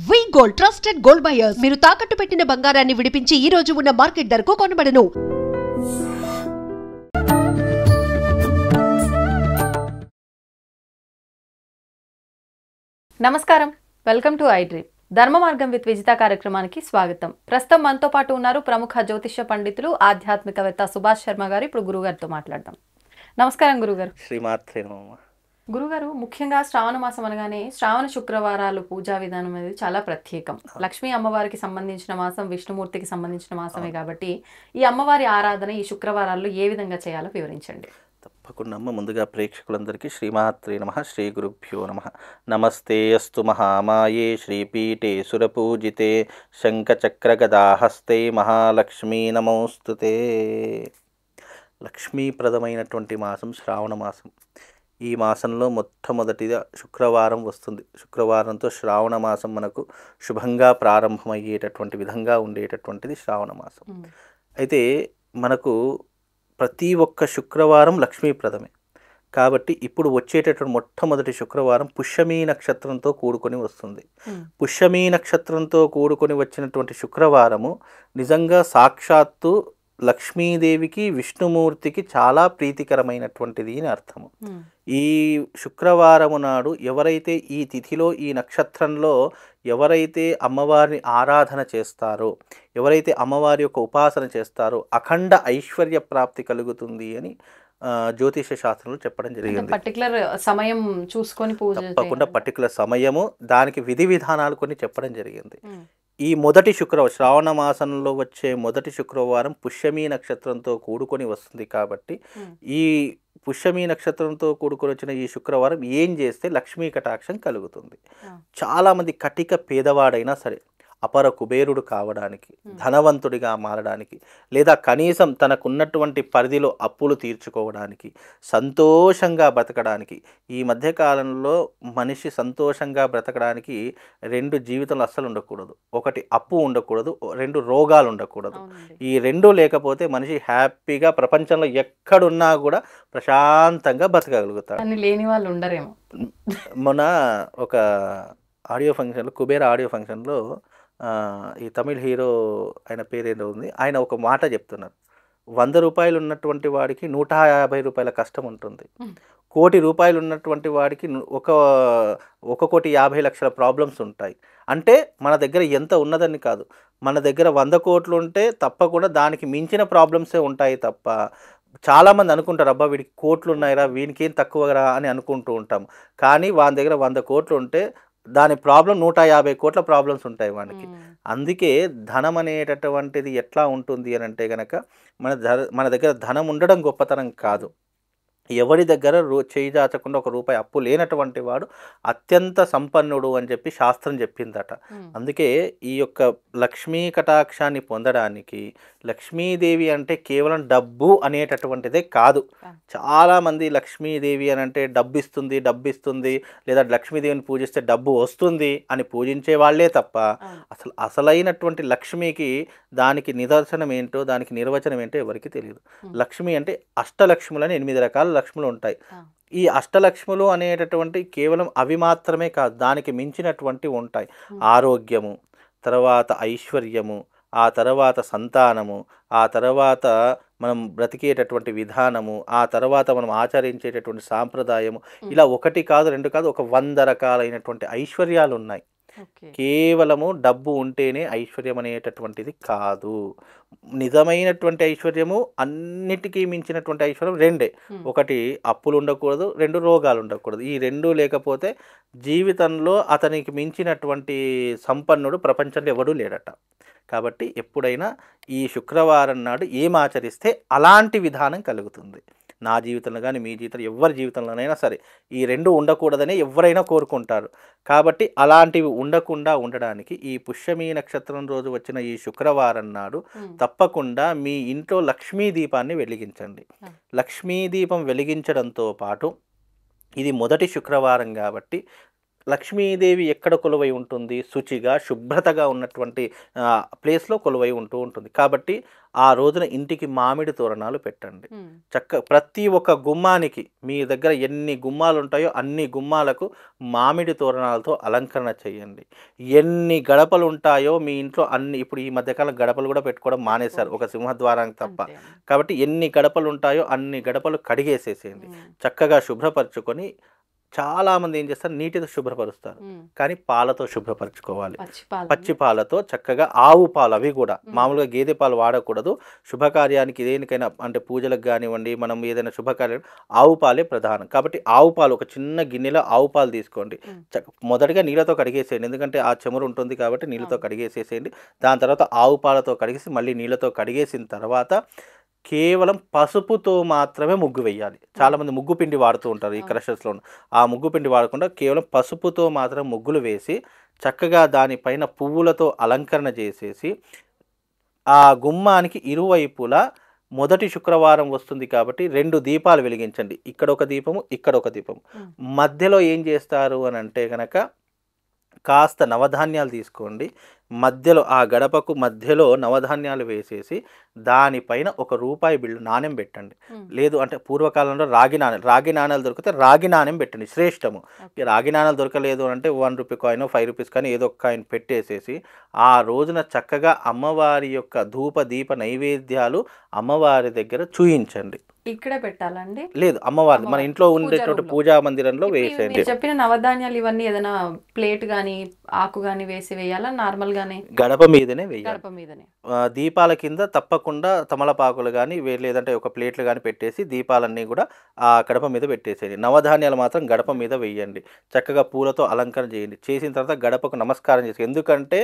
వి gold trusted gold buyers మీరు తాకట్టు పెట్టిన బంగారాన్ని విడిపించి ఈ రోజు ఉన్న మార్కెట్ ధరకు కొనబడను. నమస్కారం, వెల్కమ్ టు ఐ డ్రీమ్. ధర్మ మార్గం విత్ విజిత కార్యక్రమానికి స్వాగతం. ప్రస్తుతం మనతో పాటు ఉన్నారు ప్రముఖ జ్యోతిష్య పండితులు ఆధ్యాత్మికవేత్త సుభాష్ శర్మ గారు. ఇప్పుడు గురుగారితో మాట్లాడదాం. నమస్కారం గురుగారు. శ్రీమాత్రే నమః. గురుగారు, ముఖ్యంగా శ్రావణ మాసం అనగానే శ్రావణ శుక్రవారాలు పూజా విధానం అనేది చాలా ప్రత్యేకం. లక్ష్మీ అమ్మవారికి సంబంధించిన మాసం, విష్ణుమూర్తికి సంబంధించిన మాసమే కాబట్టి ఈ అమ్మవారి ఆరాధన ఈ శుక్రవారాల్లో ఏ విధంగా చేయాలో వివరించండి. తప్పకుండా అమ్మ. ముందుగా ప్రేక్షకులందరికీ శ్రీమాత్రే నమః, శ్రీ గురుభ్యో నమః. నమస్తే అస్తు మహామాయే శ్రీపీఠే సురపూజితే శంఖచక్రగదాహస్తే మహాలక్ష్మీ నమోస్తుతే. లక్ష్మీప్రదమైనటువంటి మాసం శ్రావణ మాసం. ఈ మాసంలో మొట్టమొదటిగా శుక్రవారం వస్తుంది. శుక్రవారంతో శ్రావణ మాసం మనకు శుభంగా ప్రారంభమయ్యేటటువంటి విధంగా ఉండేటటువంటిది శ్రావణ మాసం. అయితే మనకు ప్రతి ఒక్క శుక్రవారం లక్ష్మీప్రదమే కాబట్టి ఇప్పుడు వచ్చేటటువంటి మొట్టమొదటి శుక్రవారం పుష్యమీ నక్షత్రంతో కూడుకొని వస్తుంది. పుష్యమీ నక్షత్రంతో కూడుకొని వచ్చినటువంటి శుక్రవారము నిజంగా సాక్షాత్తు లక్ష్మీదేవికి విష్ణుమూర్తికి చాలా ప్రీతికరమైనటువంటిది అని అర్థము. ఈ శుక్రవారము నాడు ఎవరైతే ఈ తిథిలో ఈ నక్షత్రంలో ఎవరైతే అమ్మవారిని ఆరాధన చేస్తారో, ఎవరైతే అమ్మవారి యొక్క ఉపాసన చేస్తారో అఖండ ఐశ్వర్య ప్రాప్తి కలుగుతుంది అని జ్యోతిష శాస్త్రంలో చెప్పడం జరిగింది. పర్టికులర్ సమయం చూసుకొని పూజ తప్పకుండా పర్టికులర్ సమయము, దానికి విధి విధానాలు కొన్ని చెప్పడం జరిగింది. ఈ మొదటి శుక్రవారం, శ్రావణ మాసంలో వచ్చే మొదటి శుక్రవారం పుష్యమీ నక్షత్రంతో కూడుకొని వస్తుంది కాబట్టి ఈ పుష్యమీ నక్షత్రంతో కూడుకొని వచ్చిన ఈ శుక్రవారం ఏం చేస్తే లక్ష్మీ కటాక్షం కలుగుతుంది. చాలామంది కటిక పేదవాడైనా సరే అపర కుబేరుడు కావడానికి, ధనవంతుడిగా మారడానికి, లేదా కనీసం తనకున్నటువంటి పరిధిలో అప్పులు తీర్చుకోవడానికి, సంతోషంగా బ్రతకడానికి, ఈ మధ్యకాలంలో మనిషి సంతోషంగా బ్రతకడానికి రెండు జీవితాలు అస్సలు ఉండకూడదు. ఒకటి అప్పు ఉండకూడదు, రెండు రోగాలు ఉండకూడదు. ఈ రెండు లేకపోతే మనిషి హ్యాపీగా ప్రపంచంలో ఎక్కడున్నా కూడా ప్రశాంతంగా బ్రతకగలుగుతాడు. లేని వాళ్ళు ఉండరేమో. మొన్న ఒక ఆడియో ఫంక్షన్లో, కుబేర ఆడియో ఫంక్షన్లో ఈ తమిళ్ హీరో ఆయన పేరేదో ఉంది, ఆయన ఒక మాట చెప్తున్నారు. 100 రూపాయలు ఉన్నటువంటి వాడికి 150 రూపాయల కష్టం ఉంటుంది. 1 కోటి రూపాయలు ఉన్నటువంటి వాడికి 1,50,00,000 ప్రాబ్లమ్స్ ఉంటాయి. అంటే మన దగ్గర ఎంత ఉన్నదని కాదు, మన దగ్గర 100 కోట్లు ఉంటే తప్పకుండా దానికి మించిన ప్రాబ్లమ్సే ఉంటాయి తప్ప. చాలామంది అనుకుంటారు, అబ్బా వీడికి కోట్లు ఉన్నాయిరా, వీనికి ఏం తక్కువరా అని అనుకుంటూ ఉంటాం. కానీ వాని దగ్గర 100 కోట్లు ఉంటే దాని ప్రాబ్లం 150 కోట్ల ప్రాబ్లమ్స్ ఉంటాయి వానికి. అందుకే ధనం అనేటటువంటిది ఎట్లా ఉంటుంది అని అంటే కనుక మన దగ్గర ధనం ఉండడం గొప్పతనం కాదు. ఎవరి దగ్గర చేయి దాచకుండా 1 రూపాయి అప్పు లేనటువంటి వాడు అత్యంత సంపన్నుడు అని చెప్పి శాస్త్రం చెప్పిందట. అందుకే ఈ యొక్క లక్ష్మీ కటాక్షాన్ని పొందడానికి లక్ష్మీదేవి అంటే కేవలం డబ్బు అనేటటువంటిదే కాదు. చాలామంది లక్ష్మీదేవి అని అంటే డబ్బిస్తుంది లేదా లక్ష్మీదేవిని పూజిస్తే డబ్బు వస్తుంది అని పూజించే వాళ్ళే తప్ప అసలైనటువంటి లక్ష్మికి దానికి నిదర్శనం ఏంటో, దానికి నిర్వచనం ఏంటో ఎవరికి తెలియదు. లక్ష్మి అంటే అష్టలక్ష్ములని 8 రకాల లక్ష్ములు ఉంటాయి. ఈ అష్టలక్ష్ములు అనేటటువంటి కేవలం అవి మాత్రమే కాదు, దానికి మించినటువంటి ఉంటాయి. ఆరోగ్యము, తర్వాత ఐశ్వర్యము, ఆ తర్వాత సంతానము, ఆ తర్వాత మనం బ్రతికేటటువంటి విధానము, ఆ తర్వాత మనం ఆచరించేటటువంటి సాంప్రదాయము, ఇలా 1 కాదు 2 కాదు, ఒక 100 రకాలైనటువంటి ఐశ్వర్యాలు ఉన్నాయి. కేవలము డబ్బు ఉంటేనే ఐశ్వర్యం అనేటటువంటిది కాదు. నిజమైనటువంటి ఐశ్వర్యము, అన్నిటికీ మించినటువంటి ఐశ్వర్యం రెండే. ఒకటి అప్పులు ఉండకూడదు, 2 రోగాలు ఉండకూడదు. ఈ 2 లేకపోతే జీవితంలో అతనికి మించినటువంటి సంపన్నుడు ప్రపంచంలో ఎవడూ లేడట. కాబట్టి ఎప్పుడైనా ఈ శుక్రవారం నాడు ఏం ఆచరిస్తే అలాంటి విధానం కలుగుతుంది. నా జీవితంలో కానీ మీ జీవితంలో ఎవరి జీవితంలోనైనా సరే ఈ 2 ఉండకూడదని ఎవరైనా కోరుకుంటారు. కాబట్టి అలాంటివి ఉండకుండా ఉండడానికి ఈ పుష్యమీ నక్షత్రం రోజు వచ్చిన ఈ శుక్రవారం నాడు తప్పకుండా మీ ఇంట్లో లక్ష్మీ దీపాన్ని వెలిగించండి. లక్ష్మీ దీపం వెలిగించడంతో పాటు ఇది మొదటి శుక్రవారం కాబట్టి లక్ష్మీదేవి ఎక్కడ కొలువై ఉంటుంది? శుచిగా, శుభ్రతగా ఉన్నటువంటి ప్లేస్‌లో కొలువై ఉంటుంది. కాబట్టి ఆ రోజున ఇంటికి మామిడి తోరణాలు పెట్టండి. ప్రతి ఒక్క గుమ్మానికి మీ దగ్గర ఎన్ని గుమ్మాలుంటాయో అన్ని గుమ్మాలకు మామిడి తోరణాలతో అలంకరణ చేయండి. ఎన్ని గడపలుంటాయో మీ ఇంట్లో అన్ని, ఇప్పుడు ఈ మధ్యకాలం గడపలు కూడా పెట్టుకోవడం మానేశారు ఒక సింహద్వారానికి తప్ప. కాబట్టి ఎన్ని గడపలుంటాయో అన్ని గడపలు కడిగేసేసేయండి. చక్కగా శుభ్రపరచుకొని, చాలామంది ఏం చేస్తారు, నీటితో శుభ్రపరుస్తారు, కానీ పాలతో శుభ్రపరచుకోవాలి. పచ్చి పాలతో చక్కగా, ఆవు పాలు, అవి కూడా మామూలుగా గేదె పాలు వాడకూడదు. శుభకార్యానికి దేనికైనా, అంటే పూజలకు కానివ్వండి, మనం ఏదైనా శుభకార్యం, ఆవు పాలే ప్రధానం. కాబట్టి ఆవు పాలు, ఒక చిన్న గిన్నెలో ఆవు పాలు తీసుకోండి. మొదటిగా నీళ్ళతో కడిగేసేయండి, ఎందుకంటే ఆ చెమురు ఉంటుంది కాబట్టి నీళ్ళతో కడిగేసేసేయండి. దాని తర్వాత ఆవు పాలతో కడిగేసి మళ్ళీ నీళ్ళతో కడిగేసిన తర్వాత కేవలం పసుపుతో మాత్రమే ముగ్గు వేయాలి. చాలామంది ముగ్గు పిండి వాడుతూ ఉంటారు ఈ క్రషర్స్లో. ఆ ముగ్గు పిండి వాడకుండా కేవలం పసుపుతో మాత్రం ముగ్గులు వేసి చక్కగా దానిపైన పువ్వులతో అలంకరణ చేసేసి, ఆ గుమ్మానికి ఇరువైపులా మొదటి శుక్రవారం వస్తుంది కాబట్టి 2 దీపాలు వెలిగించండి. ఇక్కడ ఒక దీపము, ఇక్కడ ఒక దీపము. మధ్యలో ఏం చేస్తారు అని అంటే కనుక, కాస్త నవధాన్యాలు తీసుకోండి. మధ్యలో, ఆ గడపకు మధ్యలో నవధాన్యాలు వేసేసి దానిపైన ₹1 బిళ్ళ నాణెం పెట్టండి. లేదు అంటే పూర్వకాలంలో రాగి నాణ్యాలు దొరికితే రాగి నాణెం పెట్టండి, శ్రేష్టము. రాగి నాణ్యాలు దొరకలేదు అంటే ₹1 కాయిన్, ₹5 కాయిన్, ఏదో ఒక కాయిన్ పెట్టేసేసి ఆ రోజున చక్కగా అమ్మవారి యొక్క ధూప దీప నైవేద్యాలు అమ్మవారి దగ్గర చూయించండి. ఇక్కడే పెట్టాలండి? లేదు, అమ్మవారి మన ఇంట్లో ఉండేటువంటి పూజా మందిరంలో వేసేయండి. చెప్పిన నవధాన్యాలు ఇవన్నీ ఏదైనా ప్లేట్ గానీ ఆకు గానీ వేసి వేయాలా? నార్మల్ గానే గడప మీదనే వేయాలి. గడప మీదనే. దీపాల కింద తప్పకుండా తమలపాకులు కానీ, లేదంటే ఒక ప్లేట్లు కానీ పెట్టేసి దీపాలన్నీ కూడా ఆ గడప మీద పెట్టేసేయండి. నవధాన్యాలు మాత్రం గడప మీద వేయండి. చక్కగా పూలతో అలంకరణ చేయండి. చేసిన తర్వాత గడపకు నమస్కారం చేసి, ఎందుకంటే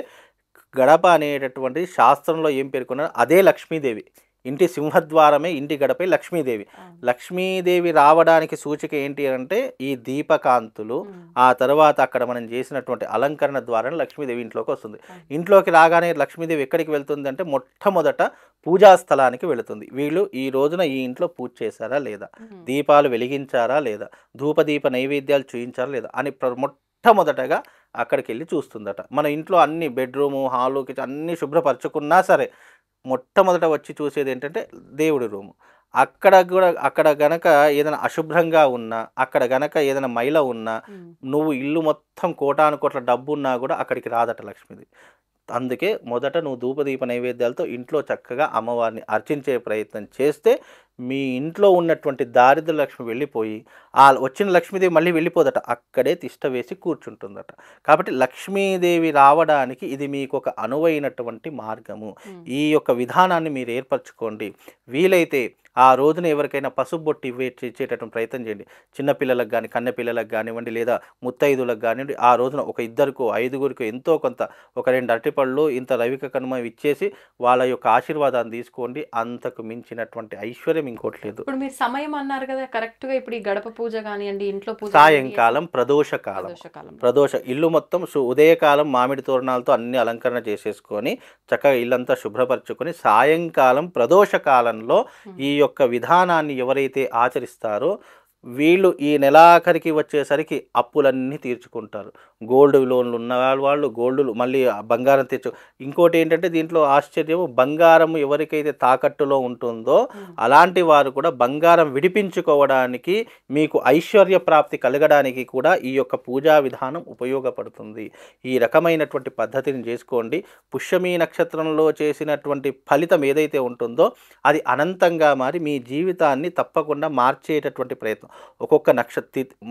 గడప అనేటటువంటి శాస్త్రంలో ఏం పేర్కొన్నారు, అదే లక్ష్మీదేవి. ఇంటి సింహద్వారమే ఇంటి గడపే లక్ష్మీదేవి. లక్ష్మీదేవి రావడానికి సూచిక ఏంటి అంటే ఈ దీపకాంతులు. ఆ తర్వాత అక్కడ మనం చేసినటువంటి అలంకరణ ద్వారా లక్ష్మీదేవి ఇంట్లోకి వస్తుంది. ఇంట్లోకి రాగానే లక్ష్మీదేవి ఎక్కడికి వెళ్తుంది అంటే మొట్టమొదట పూజా స్థలానికి వెళుతుంది. వీళ్ళు ఈ రోజున ఈ ఇంట్లో పూజ చేశారా లేదా, దీపాలు వెలిగించారా లేదా, ధూపదీప నైవేద్యాలు చూయించారా లేదా అని మొట్టమొదటగా అక్కడికి వెళ్ళి చూస్తుందట. మన ఇంట్లో అన్ని బెడ్రూము, హాలు, కిచెన్ అన్నీ శుభ్రపరచుకున్నా సరే మొట్టమొదట వచ్చి చూసేది ఏంటంటే దేవుడి రూము. అక్కడ గనక ఏదైనా అశుభ్రంగా ఉన్నా, అక్కడ గనక ఏదైనా మైల ఉన్నా, నువ్వు ఇల్లు మొత్తం కోటాను కోట్ల డబ్బు ఉన్నా కూడా అక్కడికి రాదట లక్ష్మీదేవి. అందుకే మొదట నువ్వు ధూపదీప నైవేద్యాలతో ఇంట్లో చక్కగా అమ్మవారిని అర్చించే ప్రయత్నం చేస్తే మీ ఇంట్లో ఉన్నటువంటి దారిద్ర లక్ష్మి వెళ్ళిపోయి, ఆ వచ్చిన లక్ష్మీదేవి మళ్ళీ వెళ్ళిపోదట, అక్కడే తిష్ట వేసి కూర్చుంటుందట. కాబట్టి లక్ష్మీదేవి రావడానికి ఇది మీకు ఒక అనువైనటువంటి మార్గము. ఈ యొక్క విధానాన్ని మీరు ఏర్పరచుకోండి. వీలైతే ఆ రోజున ఎవరికైనా పసుపు బొట్టు ఇచ్చేటటువంటి ప్రయత్నం చేయండి. చిన్నపిల్లలకు కానీ, కన్నెపిల్లలకు కానివ్వండి, లేదా ముత్తైదులకు కానివ్వండి. ఆ రోజున ఒక 2కో 5గురికో ఎంతో కొంత, ఒక 2 అరటిపళ్ళు, ఇంత రవిక కనుమ ఇచ్చేసి వాళ్ళ యొక్క ఆశీర్వాదాన్ని తీసుకోండి. అంతకు మించినటువంటి ఐశ్వర్యం ఇంకోటి లేదు. ఇప్పుడు మీరు సమయం అన్నారు కదా, కరెక్ట్ గా ఇప్పుడు ఈ గడప పూజ కానివ్వండి, ఇంట్లో పూజ, సాయంకాలం ప్రదోషకాలం. ఇల్లు మొత్తం ఉదయకాలం మామిడి తోరణాలతో అన్ని అలంకరణ చేసేసుకొని చక్కగా ఇల్లంతా శుభ్రపరచుకొని, సాయంకాలం ప్రదోషకాలంలో ఈ యొక్క విధానాన్ని ఎవరైతే ఆచరిస్తారో వీళ్ళు ఈ నెలాఖరికి వచ్చేసరికి అప్పులన్నీ తీర్చుకుంటారు. గోల్డ్ లోన్లు ఉన్న వాళ్ళు గోల్డ్లు మళ్ళీ బంగారం ఇంకోటి ఏంటంటే దీంట్లో ఆశ్చర్యము, బంగారం ఎవరికైతే తాకట్టులో ఉంటుందో అలాంటి వారు కూడా బంగారం విడిపించుకోవడానికి, మీకు ఐశ్వర్య ప్రాప్తి కలగడానికి కూడా ఈ యొక్క పూజా విధానం ఉపయోగపడుతుంది. ఈ రకమైనటువంటి పద్ధతిని చేసుకోండి. పుష్యమి నక్షత్రంలో చేసినటువంటి ఫలితం ఏదైతే ఉంటుందో అది అనంతంగా మారి మీ జీవితాన్ని తప్పకుండా మార్చేటటువంటి ప్రయత్నం. ఒక్కొక్క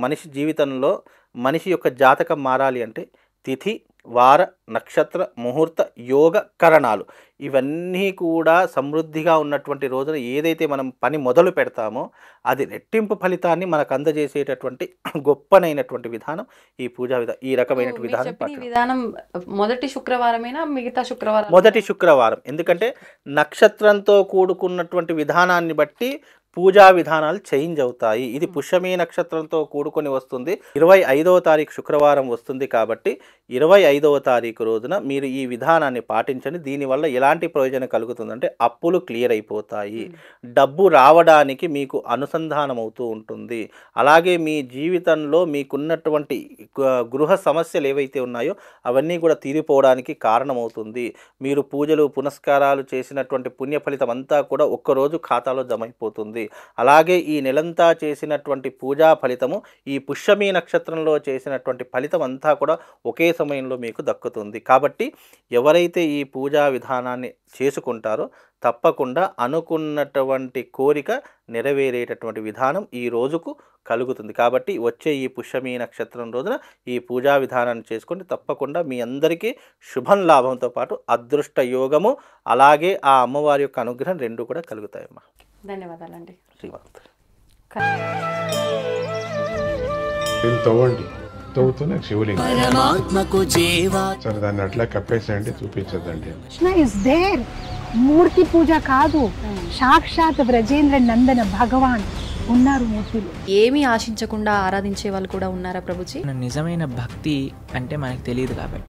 మనిషి జీవితంలో మనిషి యొక్క జాతకం మారాలి అంటే తిథి, వార, నక్షత్ర, ముహూర్త, యోగ, కరణాలు ఇవన్నీ కూడా సమృద్ధిగా ఉన్నటువంటి రోజున ఏదైతే మనం పని మొదలు పెడతామో అది రెట్టింపు ఫలితాన్ని మనకు అందజేసేటటువంటి గొప్పనైనటువంటి విధానం ఈ పూజా విధానం. ఈ రకమైన విధానం మొదటి శుక్రవారమేనా, మిగతా శుక్రవారం? మొదటి శుక్రవారం. ఎందుకంటే నక్షత్రంతో కూడుకున్నటువంటి విధానాన్ని బట్టి పూజా విధానాలు చేంజ్ అవుతాయి. ఇది పుష్యమి నక్షత్రంతో కూడుకొని వస్తుంది. 25వ తారీఖు శుక్రవారం వస్తుంది కాబట్టి 25వ తారీఖు రోజున మీరు ఈ విధానాన్ని పాటించండి. దీనివల్ల ఎలాంటి ప్రయోజనం కలుగుతుందంటే అప్పులు క్లియర్ అయిపోతాయి, డబ్బు రావడానికి మీకు అనుసంధానం అవుతూ ఉంటుంది. అలాగే మీ జీవితంలో మీకున్నటువంటి గృహ సమస్యలు ఏవైతే ఉన్నాయో అవన్నీ కూడా తీరిపోవడానికి కారణమవుతుంది. మీరు పూజలు పునస్కారాలు చేసినటువంటి పుణ్య ఫలితం అంతా కూడా ఒక్కరోజు ఖాతాలో జమ అయిపోతుంది. అలాగే ఈ నెలంతా చేసినటువంటి పూజా ఫలితము ఈ పుష్యమి నక్షత్రంలో చేసినటువంటి ఫలితం అంతా కూడా ఒకే సమయంలో మీకు దక్కుతుంది. కాబట్టి ఎవరైతే ఈ పూజా విధానాన్ని చేసుకుంటారో తప్పకుండా అనుకున్నటువంటి కోరిక నెరవేరేటటువంటి విధానం ఈ రోజుకు కలుగుతుంది. కాబట్టి వచ్చే ఈ పుష్యమి నక్షత్రం రోజున ఈ పూజా విధానాన్ని చేసుకుంటే తప్పకుండా మీ అందరికీ శుభం లాభంతో పాటు అదృష్ట యోగము అలాగే ఆ అమ్మవారి యొక్క అనుగ్రహం రెండు కూడా కలుగుతాయమ్మా. ధన్యవాదాలండి. శ్రీమంత్ తవ్వండి, తవ్వుతూనే శివలింగం సరే దాన్ని అట్లా కప్పేసేయండి, చూపించదండి. ఇస్ దేర్ మూర్తి పూజ కాదు, సాక్షాత్ బ్రజేంద్ర నందన భగవాన్ ఉన్నారు మూర్తిలో. ఏమీ ఆశించకుండా ఆరాధించే వాళ్ళు కూడా ఉన్నారా ప్రభుజీ? నిజమైన భక్తి అంటే మనకు తెలియదు కాబట్టి